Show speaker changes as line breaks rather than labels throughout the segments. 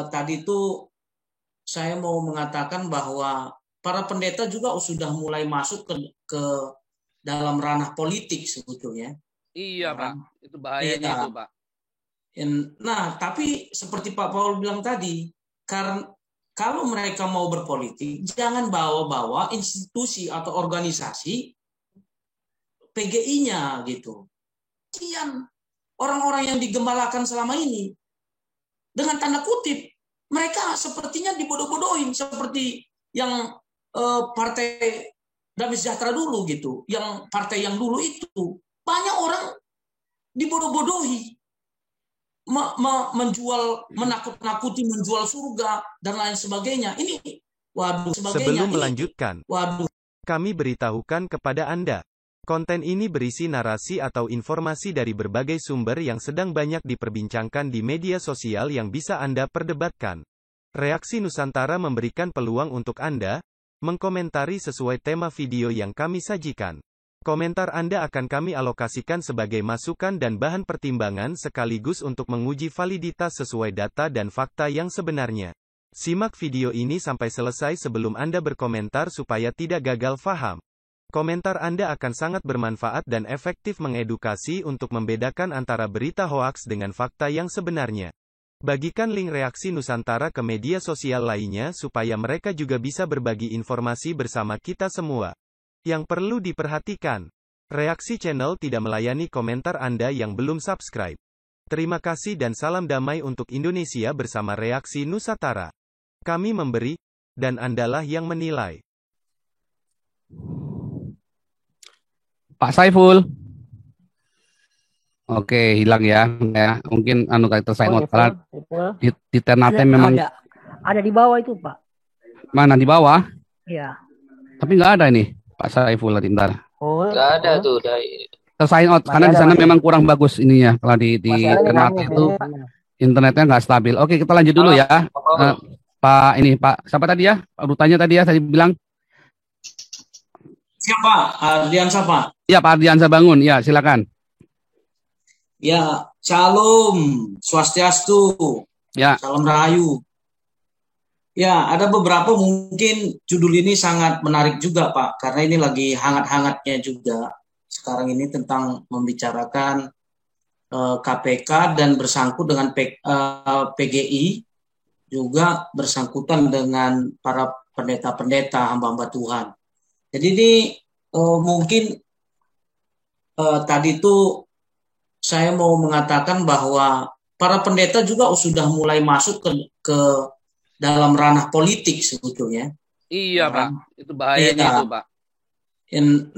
tadi itu saya mau mengatakan bahwa para pendeta juga sudah mulai masuk ke dalam ranah politik sebetulnya.
Iya, Pak. Itu bahayanya itu,
Iya.
Pak.
Nah, tapi seperti Pak Paul bilang tadi, karena kalau mereka mau berpolitik, jangan bawa-bawa institusi atau organisasi PGI-nya gitu. Kian orang-orang yang digembalakan selama ini, dengan tanda kutip, mereka sepertinya dibodoh-bodohin seperti yang partai Damai Sejahtera dulu gitu, yang partai yang dulu itu banyak orang dibodoh-bodohi, menjual, menakut-nakuti, menjual surga dan lain sebagainya. Ini, waduh, sebagainya.
Sebelum melanjutkan,
Waduh.
kami beritahukan kepada Anda. Konten ini berisi narasi atau informasi dari berbagai sumber yang sedang banyak diperbincangkan di media sosial yang bisa Anda perdebatkan. Reaksi Nusantara memberikan peluang untuk Anda mengkomentari sesuai tema video yang kami sajikan. Komentar Anda akan kami alokasikan sebagai masukan dan bahan pertimbangan sekaligus untuk menguji validitas sesuai data dan fakta yang sebenarnya. Simak video ini sampai selesai sebelum Anda berkomentar supaya tidak gagal faham. Komentar Anda akan sangat bermanfaat dan efektif mengedukasi untuk membedakan antara berita hoaks dengan fakta yang sebenarnya. Bagikan link reaksi Nusantara ke media sosial lainnya supaya mereka juga bisa berbagi informasi bersama kita semua. Yang perlu diperhatikan, reaksi channel tidak melayani komentar Anda yang belum subscribe. Terima kasih dan salam damai untuk Indonesia bersama reaksi Nusantara. Kami memberi, dan Andalah yang menilai.
Pak Saiful. Oke, hilang ya. Mungkin tersign karena di Ternate memang
ada di bawah itu, Pak.
Mana di bawah?
Iya.
Tapi nggak ada ini, Pak Saiful tadi bentar.
Nggak ada tuh dari
tersign out karena di sana memang kurang bagus ininya. Kalau di Ternate itu internetnya nggak stabil. Oke, kita lanjut dulu ya. Pak siapa tadi ya? Pak Rutanya tadi ya, saya bilang.
Siapa? Ardiansa, Pak.
Iya, Pak Ardiansa Bangun. Ya, silakan.
Ya, Shalom, Swastiastu,
ya.
Salam Rahayu. Ya, ada beberapa mungkin judul ini sangat menarik juga, Pak, karena ini lagi hangat-hangatnya juga. Sekarang ini tentang membicarakan KPK dan bersangkut dengan PGI, juga bersangkutan dengan para pendeta-pendeta, hamba-hamba Tuhan. Jadi ini mungkin tadi itu saya mau mengatakan bahwa para pendeta juga sudah mulai masuk ke dalam ranah politik sebetulnya.
Iya, Pak. Itu bahayanya itu, Pak.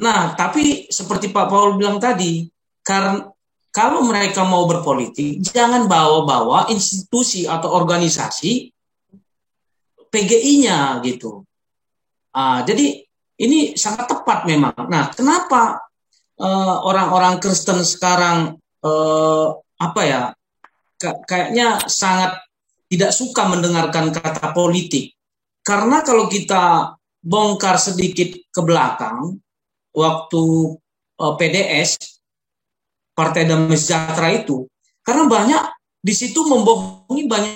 Nah, tapi seperti Pak Paul bilang tadi, karena kalau mereka mau berpolitik, jangan bawa-bawa institusi atau organisasi PGI-nya gitu. Jadi ini sangat tepat memang. Nah, kenapa orang-orang Kristen sekarang kayaknya sangat tidak suka mendengarkan kata politik? Karena kalau kita bongkar sedikit ke belakang, waktu PDS, Partai Damai Sejahtera itu, karena banyak di situ membohongi banyak.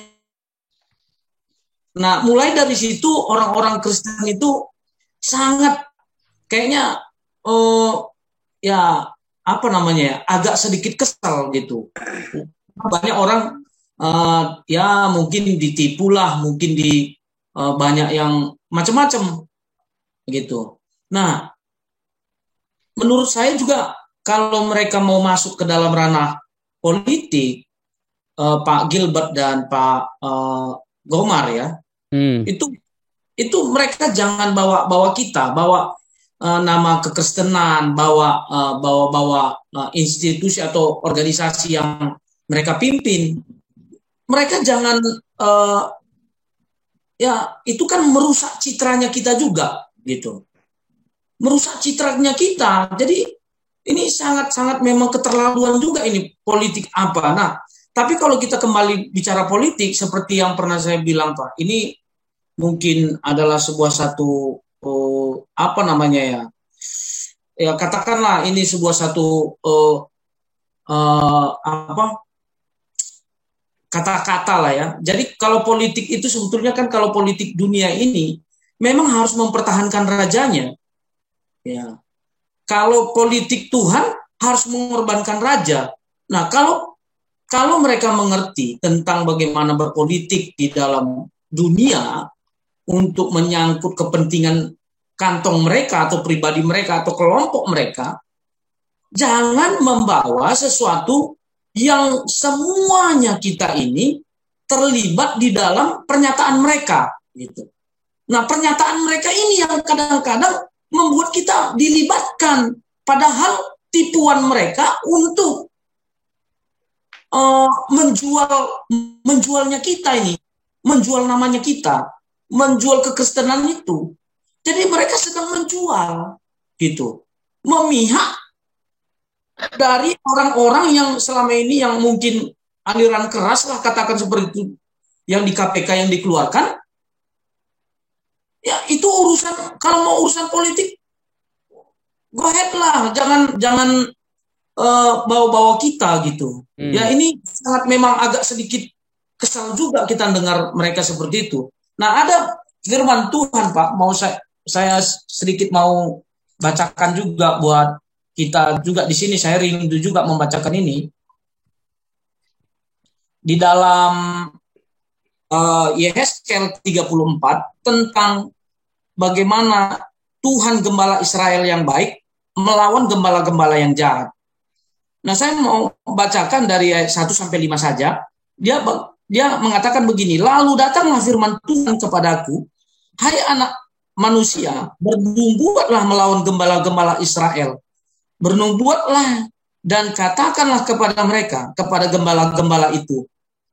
Nah, mulai dari situ orang-orang Kristen itu sangat kayaknya agak sedikit kesal gitu. Banyak orang mungkin ditipulah, mungkin banyak yang macam-macam gitu. Nah, menurut saya juga kalau mereka mau masuk ke dalam ranah politik, Pak Gilbert dan Pak Gomar ya, itu mereka jangan bawa kita, bawa nama kekristenan, bawa institusi atau organisasi yang mereka pimpin. Mereka jangan itu kan merusak citranya kita juga gitu. Merusak citranya kita. Jadi ini sangat-sangat memang keterlaluan juga ini politik apa. Nah, tapi kalau kita kembali bicara politik seperti yang pernah saya bilang, Pak, ini mungkin adalah sebuah satu katakanlah ini sebuah satu kata-kata lah ya. Jadi kalau politik itu sebetulnya kan kalau politik dunia ini memang harus mempertahankan rajanya. Ya. Kalau politik Tuhan harus mengorbankan raja. Nah, kalau mereka mengerti tentang bagaimana berpolitik di dalam dunia untuk menyangkut kepentingan kantong mereka atau pribadi mereka atau kelompok mereka, jangan membawa sesuatu yang semuanya kita ini terlibat di dalam pernyataan mereka gitu. Nah, pernyataan mereka ini yang kadang-kadang membuat kita dilibatkan, padahal tipuan mereka untuk menjualnya kita ini, menjual namanya kita, menjual kekristenan itu. Jadi mereka sedang menjual gitu, memihak dari orang-orang yang selama ini yang mungkin aliran keras lah katakan seperti itu yang di KPK yang dikeluarkan. Ya itu urusan, kalau mau urusan politik go ahead lah, jangan bawa-bawa kita gitu. Ya ini sangat memang agak sedikit kesal juga kita dengar mereka seperti itu. Nah, ada firman Tuhan Pak, mau saya sedikit mau bacakan juga buat kita juga di sini. Saya rindu juga membacakan ini di dalam Yehezkel 34 tentang bagaimana Tuhan gembala Israel yang baik melawan gembala-gembala yang jahat. Nah, saya mau bacakan dari ayat 1 sampai 5 saja. Dia mengatakan begini, lalu datanglah firman Tuhan kepadaku, hai anak manusia, bernubuatlah melawan gembala-gembala Israel. Bernubuatlah dan katakanlah kepada mereka, kepada gembala-gembala itu,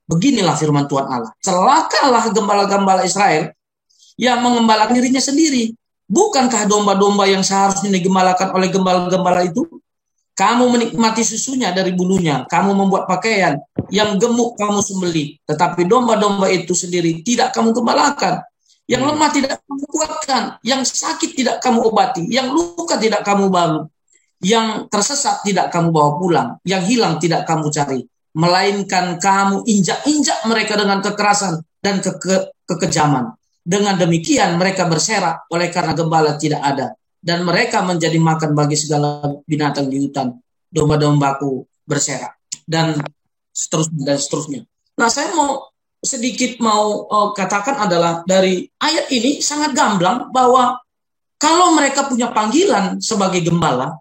beginilah firman Tuhan Allah, celakalah gembala-gembala Israel yang mengembalakan dirinya sendiri. Bukankah domba-domba yang seharusnya digembalakan oleh gembala-gembala itu? Kamu menikmati susunya dari bulunya, kamu membuat pakaian yang gemuk kamu sembelih, tetapi domba-domba itu sendiri tidak kamu gembalakan. Yang lemah tidak kamu kuatkan, yang sakit tidak kamu obati, yang luka tidak kamu balut, yang tersesat tidak kamu bawa pulang, yang hilang tidak kamu cari, melainkan kamu injak-injak mereka dengan kekerasan dan kekejaman. Dengan demikian mereka berserak oleh karena gembala tidak ada, dan mereka menjadi makan bagi segala binatang di hutan. Domba-dombaku berserak, dan seterusnya. Nah, saya mau sedikit katakan adalah dari ayat ini sangat gamblang bahwa kalau mereka punya panggilan sebagai gembala,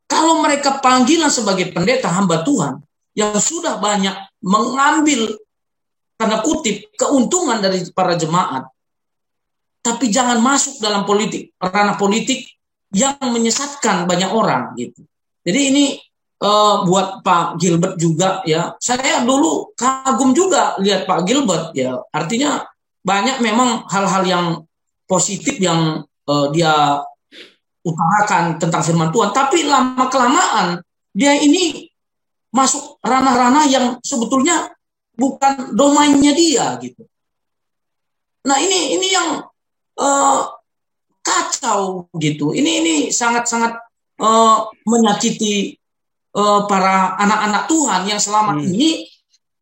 kalau mereka panggilan sebagai pendeta hamba Tuhan yang sudah banyak mengambil tanda kutip keuntungan dari para jemaat, tapi jangan masuk dalam politik, ranah politik yang menyesatkan banyak orang gitu. Jadi ini buat Pak Gilbert juga ya. Saya dulu kagum juga lihat Pak Gilbert ya. Artinya banyak memang hal-hal yang positif yang dia utarakan tentang firman Tuhan. Tapi lama kelamaan dia ini masuk ranah-ranah yang sebetulnya bukan domainnya dia gitu. Nah ini yang kacau gitu. Ini sangat-sangat menyakiti para anak-anak Tuhan yang selama ini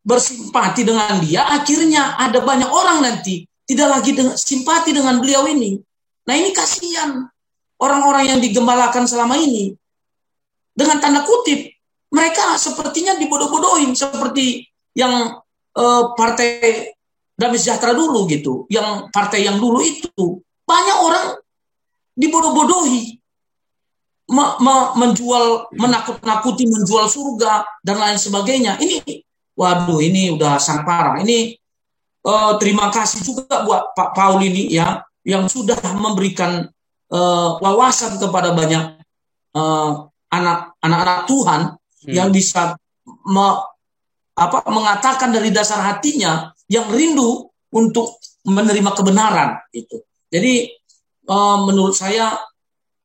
bersimpati dengan dia. Akhirnya ada banyak orang nanti tidak lagi simpati dengan beliau ini. Nah ini kasihan orang-orang yang digembalakan selama ini. Dengan tanda kutip mereka sepertinya dibodoh-bodohin seperti yang partai Damai Sejahtera dulu gitu, yang partai yang dulu itu banyak orang dibodoh-bodohi, menjual, menakut-nakuti, menjual surga dan lain sebagainya. Ini, waduh, ini udah sangat parah. Ini terima kasih juga buat Pak Paul ini ya, yang sudah memberikan wawasan kepada banyak anak-anak Tuhan yang bisa mengatakan dari dasar hatinya yang rindu untuk menerima kebenaran itu. Jadi menurut saya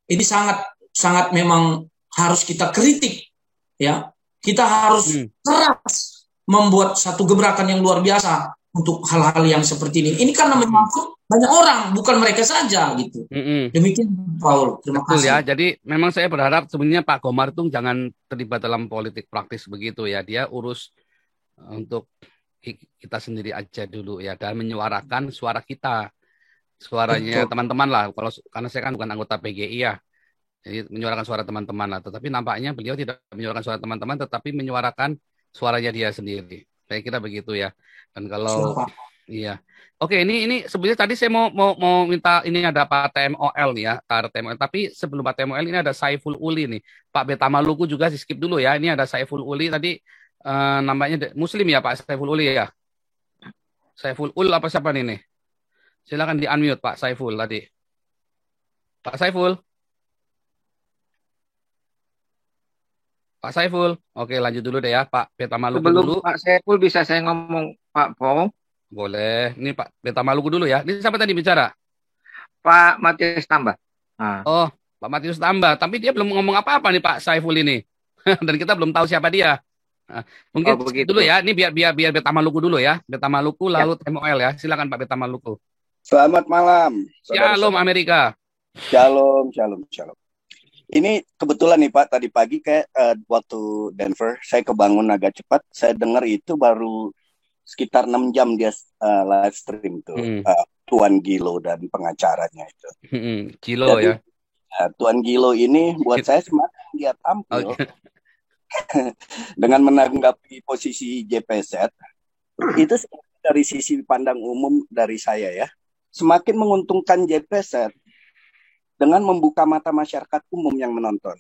ini sangat memang harus kita kritik ya. Kita harus keras membuat satu gebrakan yang luar biasa untuk hal-hal yang seperti ini. Ini karena memang banyak orang, bukan mereka saja gitu. Demikian Paul. Terima kasih.
Ya, jadi memang saya berharap sebenarnya Pak Komar itu jangan terlibat dalam politik praktis begitu ya. Dia urus untuk kita sendiri aja dulu ya, dan menyuarakan suara kita, suaranya teman-teman lah. Kalau karena saya kan bukan anggota PGI ya, jadi menyuarakan suara teman-teman lah. Tetapi nampaknya beliau tidak menyuarakan suara teman-teman, tetapi menyuarakan suaranya dia sendiri. Saya kira begitu ya. Dan kalau iya, oke, ini sebenarnya tadi saya mau minta, ini ada Pak TMOL nih ya, Pak TMOL. Tapi sebelum Pak TMOL ini ada Saiful Uli nih, Pak Beta Maluku juga skip dulu ya. Ini ada Saiful Uli tadi, namanya Muslim ya Pak Saiful Uli ya. Saiful Ul apa siapa nih? Silakan di unmute Pak Saiful tadi. Pak Saiful. Pak Saiful. Oke, lanjut dulu deh ya Pak Beta Maluku
Sebelum
dulu.
Pak Saiful bisa saya ngomong Pak Pong?
Boleh. Ini Pak Beta Maluku dulu ya. Ini siapa tadi bicara?
Pak Matius Tambah. Nah.
Oh, Pak Matius Tambah. Tapi dia belum ngomong apa-apa nih Pak Saiful ini. Dan kita belum tahu siapa dia. Nah, mungkin dulu ya. Ini biar Beta Maluku dulu ya. Beta Maluku lalu TMOL ya. Silakan Pak Beta Maluku.
Selamat malam.
Shalom Amerika.
Shalom. Ini kebetulan nih Pak, tadi pagi kayak waktu Denver, saya kebangun agak cepat. Saya dengar itu baru sekitar 6 jam dia live stream tuh. Tuan Gilo dan pengacaranya itu.
Gilo. Jadi,
ya. Tuan Gilo ini buat saya semakin dia tampil dengan menanggapi posisi JPZ, itu dari sisi pandang umum dari saya ya, semakin menguntungkan JPZ dengan membuka mata masyarakat umum yang menonton.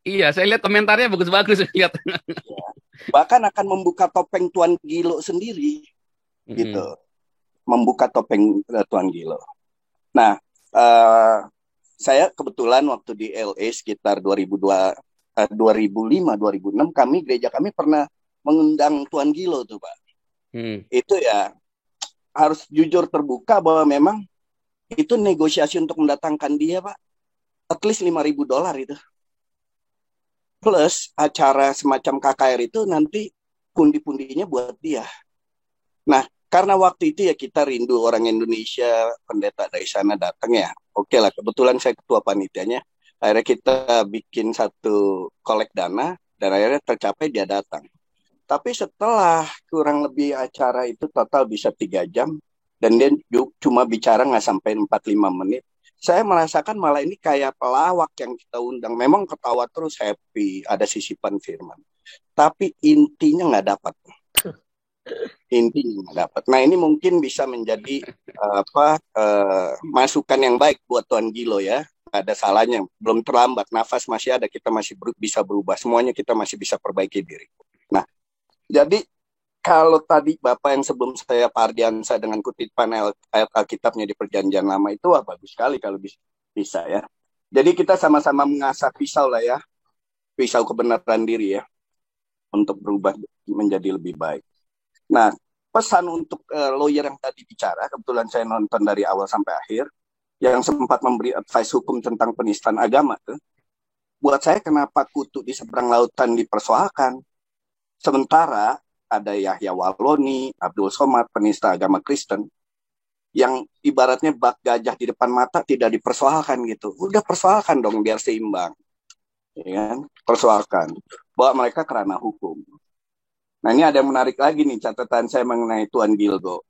Iya, saya lihat komentarnya bagus-bagus lihat.
Ya. Bahkan akan membuka topeng Tuan Gilo sendiri, gitu. Membuka topeng Tuan Gilo. Nah, saya kebetulan waktu di LA sekitar 2005-2006 gereja kami pernah mengundang Tuan Gilo tuh Pak. Itu ya harus jujur terbuka bahwa memang itu negosiasi untuk mendatangkan dia Pak, at least $5,000 itu. Plus acara semacam KKR itu nanti pundi-pundinya buat dia. Nah, karena waktu itu ya kita rindu orang Indonesia, pendeta dari sana datang ya. Oke lah, kebetulan saya ketua panitianya. Akhirnya kita bikin satu kolek dana dan akhirnya tercapai dia datang. Tapi setelah kurang lebih acara itu total bisa 3 jam dan dia cuma bicara nggak sampai 4-5 menit. Saya merasakan malah ini kayak pelawak yang kita undang. Memang ketawa terus, happy, ada sisipan firman. Tapi intinya nggak dapat. Intinya nggak dapat. Nah ini mungkin bisa menjadi masukan yang baik buat Tuan Gilo ya. Ada salahnya, belum terlambat, nafas masih ada, kita masih bisa berubah, semuanya kita masih bisa perbaiki diri. Nah, jadi kalau tadi Bapak yang sebelum saya Pak Ardiansa dengan kutipan ayat Alkitabnya di Perjanjian Lama itu bagus sekali kalau bisa ya. Jadi kita sama-sama mengasah pisau lah ya, pisau kebenaran diri ya, untuk berubah menjadi lebih baik. Nah, pesan untuk lawyer yang tadi bicara, kebetulan saya nonton dari awal sampai akhir, yang sempat memberi advice hukum tentang penistaan agama tuh, buat saya kenapa kutu di seberang lautan dipersoalkan, sementara ada Yahya Waloni, Abdul Somad, penista agama Kristen, yang ibaratnya bak gajah di depan mata tidak dipersoalkan gitu. Udah persoalkan dong biar seimbang, ya kan? Persoalkan bahwa mereka kerana hukum. Nah ini ada yang menarik lagi nih catatan saya mengenai Tuan Gilo.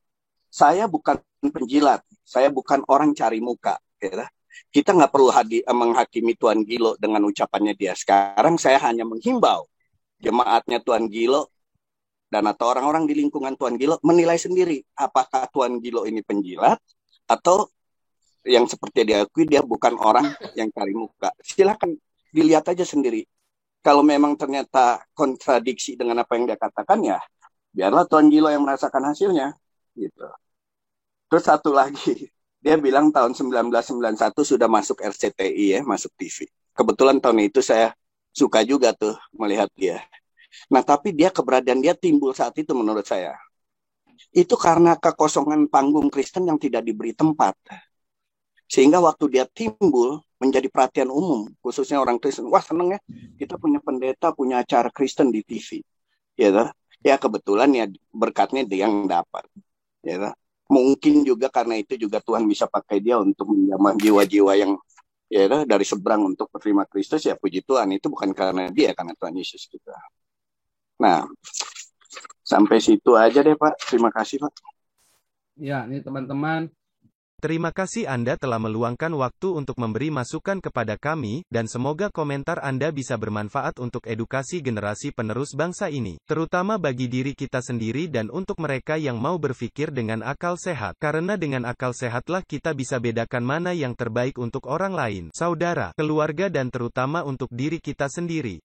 Saya bukan penjilat, saya bukan orang cari muka. Ya. Kita nggak perlu menghakimi Tuan Gilo dengan ucapannya dia. Sekarang saya hanya menghimbau jemaatnya Tuan Gilo dan atau orang-orang di lingkungan Tuan Gilo menilai sendiri apakah Tuan Gilo ini penjilat atau yang seperti diakui dia bukan orang yang cari muka. Silakan dilihat aja sendiri. Kalau memang ternyata kontradiksi dengan apa yang dia katakan ya, biarlah Tuan Gilo yang merasakan hasilnya. Gitu. Terus satu lagi, dia bilang tahun 1991 sudah masuk RCTI ya, masuk TV. Kebetulan tahun itu saya suka juga tuh melihat dia. Nah tapi keberadaan dia timbul saat itu menurut saya. Itu karena kekosongan panggung Kristen yang tidak diberi tempat. Sehingga waktu dia timbul menjadi perhatian umum, khususnya orang Kristen. Wah seneng ya, kita punya pendeta, punya acara Kristen di TV. Ya kebetulan ya berkatnya dia yang dapat. Ya, mungkin juga karena itu juga Tuhan bisa pakai dia untuk menjamah jiwa-jiwa yang ya dari seberang untuk menerima Kristus ya puji Tuhan. Itu bukan karena dia, karena Tuhan Yesus kita. Nah, Sampai situ aja deh Pak. Terima kasih Pak.
Ya, ini teman-teman.
Terima kasih Anda telah meluangkan waktu untuk memberi masukan kepada kami, dan semoga komentar Anda bisa bermanfaat untuk edukasi generasi penerus bangsa ini, terutama bagi diri kita sendiri dan untuk mereka yang mau berpikir dengan akal sehat. Karena dengan akal sehatlah kita bisa bedakan mana yang terbaik untuk orang lain, saudara, keluarga dan terutama untuk diri kita sendiri.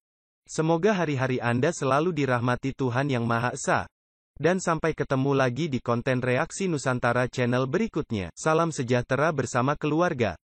Semoga hari-hari Anda selalu dirahmati Tuhan Yang Maha Esa. Dan sampai ketemu lagi di konten Reaksi Nusantara channel berikutnya. Salam sejahtera bersama keluarga.